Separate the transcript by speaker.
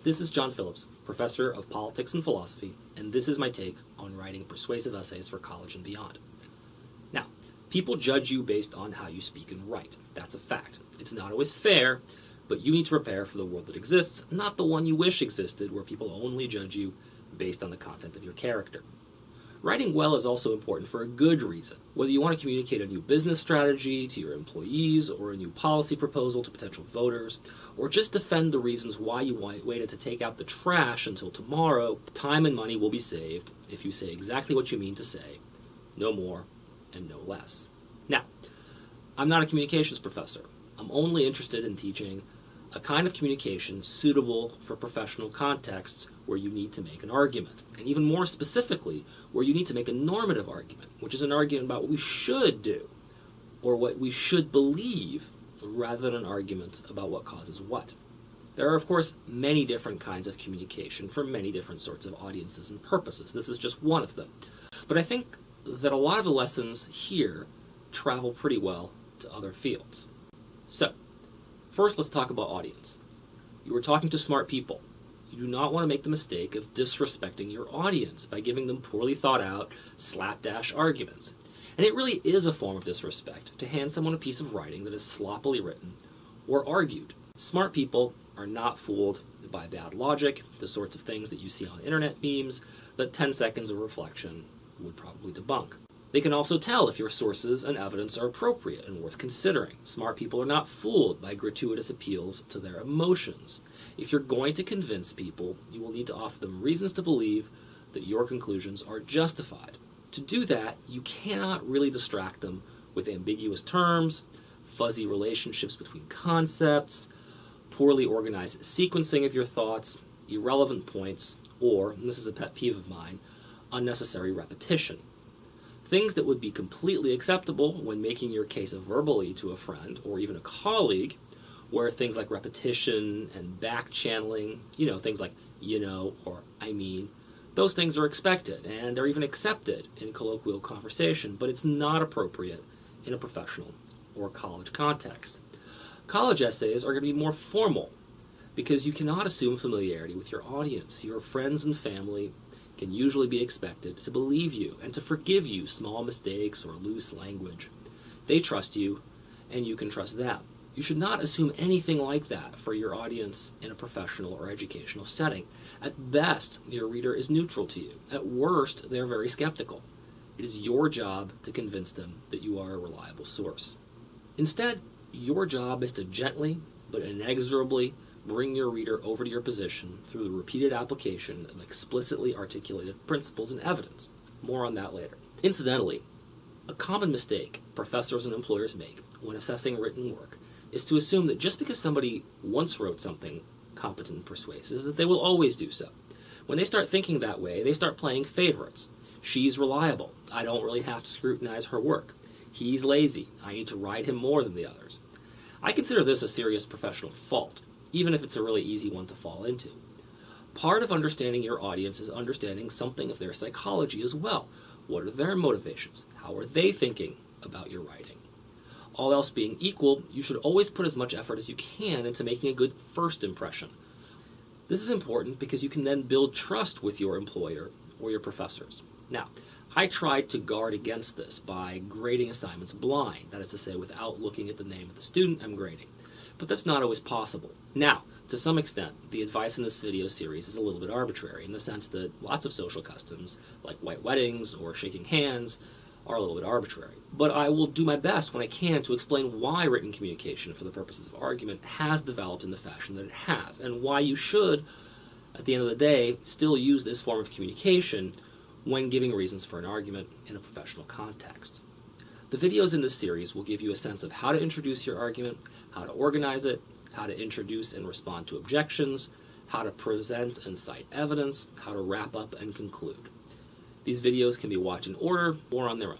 Speaker 1: This is John Phillips, professor of politics and philosophy, and this is my take on writing persuasive essays for college and beyond. Now, people judge you based on how you speak and write. That's a fact. It's not always fair, but you need to prepare for the world that exists, not the one you wish existed, where people only judge you based on the content of your character. Writing well is also important for a good reason. Whether you want to communicate a new business strategy to your employees, or a new policy proposal to potential voters, or just defend the reasons why you waited to take out the trash until tomorrow, time and money will be saved if you say exactly what you mean to say, no more and no less. Now, I'm not a communications professor. I'm only interested in teaching a kind of communication suitable for professional contexts where you need to make an argument, and even more specifically, where you need to make a normative argument, which is an argument about what we should do, or what we should believe, rather than an argument about what causes what. There are, of course, many different kinds of communication for many different sorts of audiences and purposes. This is just one of them. But I think that a lot of the lessons here travel pretty well to other fields. So, first, let's talk about audience. You are talking to smart people. You do not want to make the mistake of disrespecting your audience by giving them poorly thought out, slapdash arguments. And it really is a form of disrespect to hand someone a piece of writing that is sloppily written or argued. Smart people are not fooled by bad logic, the sorts of things that you see on internet memes that 10 seconds of reflection would probably debunk. They can also tell if your sources and evidence are appropriate and worth considering. Smart people are not fooled by gratuitous appeals to their emotions. If you're going to convince people, you will need to offer them reasons to believe that your conclusions are justified. To do that, you cannot really distract them with ambiguous terms, fuzzy relationships between concepts, poorly organized sequencing of your thoughts, irrelevant points, or, and this is a pet peeve of mine, unnecessary repetition. Things that would be completely acceptable when making your case verbally to a friend or even a colleague, where things like repetition and backchanneling, things like or I mean, those things are expected and they're even accepted in colloquial conversation, but it's not appropriate in a professional or college context. College essays are going to be more formal because you cannot assume familiarity with your audience. Your friends and family can usually be expected to believe you and to forgive you small mistakes or loose language. They trust you, and you can trust them. You should not assume anything like that for your audience in a professional or educational setting. At best, your reader is neutral to you. At worst, they're very skeptical. It is your job to convince them that you are a reliable source. Instead, your job is to gently but inexorably bring your reader over to your position through the repeated application of explicitly articulated principles and evidence. More on that later. Incidentally, a common mistake professors and employers make when assessing written work is to assume that just because somebody once wrote something competent and persuasive, that they will always do so. When they start thinking that way, they start playing favorites. She's reliable. I don't really have to scrutinize her work. He's lazy. I need to ride him more than the others. I consider this a serious professional fault, even if it's a really easy one to fall into. Part of understanding your audience is understanding something of their psychology as well. What are their motivations? How are they thinking about your writing? All else being equal, you should always put as much effort as you can into making a good first impression. This is important because you can then build trust with your employer or your professors. Now, I tried to guard against this by grading assignments blind, that is to say, without looking at the name of the student I'm grading. But that's not always possible. Now, to some extent, the advice in this video series is a little bit arbitrary in the sense that lots of social customs, like white weddings or shaking hands, are a little bit arbitrary. But I will do my best when I can to explain why written communication for the purposes of argument has developed in the fashion that it has, and why you should, at the end of the day, still use this form of communication when giving reasons for an argument in a professional context. The videos in this series will give you a sense of how to introduce your argument, how to organize it, how to introduce and respond to objections, how to present and cite evidence, how to wrap up and conclude. These videos can be watched in order or on their own.